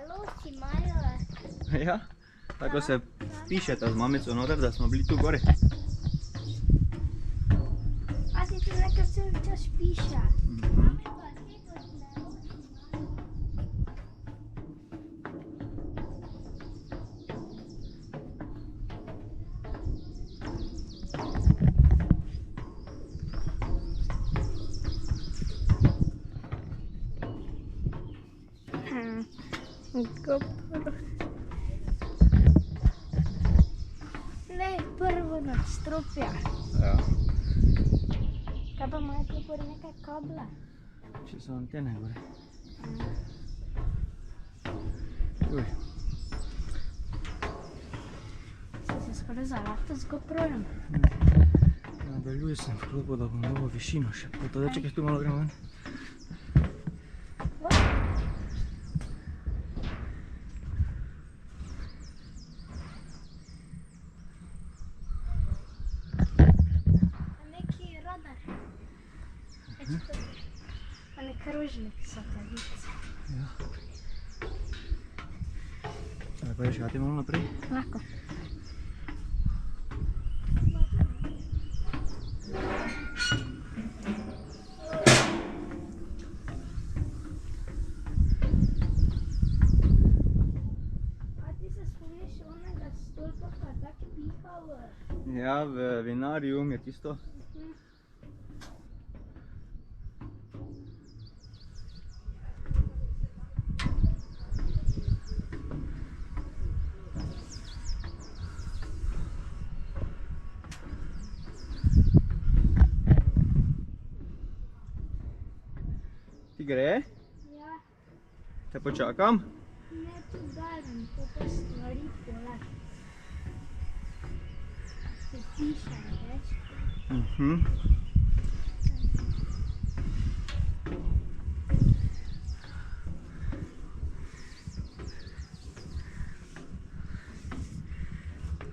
Lovci imajo. Ja, tako se pišeta z mamico noter, da smo bili tu gori. A ti tu nekaj cel čas piše. GoPro. Ne, prvo nadstropje. Ja. Kaj pa imajo tu gori nekaj kabla? Če so antene gori. Uj. Se skoraj zalahta z GoProjem. Nadaljuj sem vklopo, da bom dobil višino še. Potem da čekaj tu malo gremo ven. A nek krožnik satelit. Ja. Zdaj pa ješ malo naprej? Lahko. A ti se spomniš onega stolpa, pa je tak pihal? Ja, v vinariju je tisto. Ti gre? Ja. Te počakam? Ne, tu dajem, to pa stvari poleg. Se piše, veš?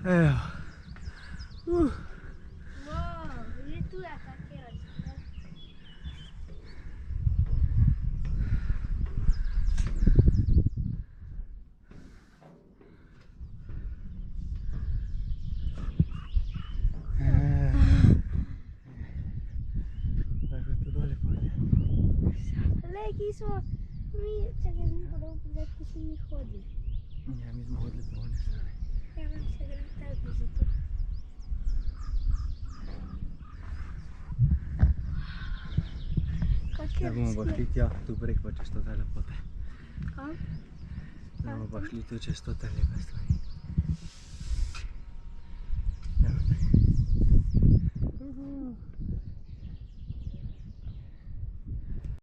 Evo. Wow, že tu je take razine. Tako tu dole pojde. Lej, ki smo mi, čakaj, mi pa dobro pogledati, ki smo mi hodili. Ja, mi smo hodili po one strani. Ja, vam se grem tebi za to. Zdaj bomo pa šli tja, tu prek pa čez to te lepote. Kam? Zdaj bomo pa šli tu čez to te lepe stvari.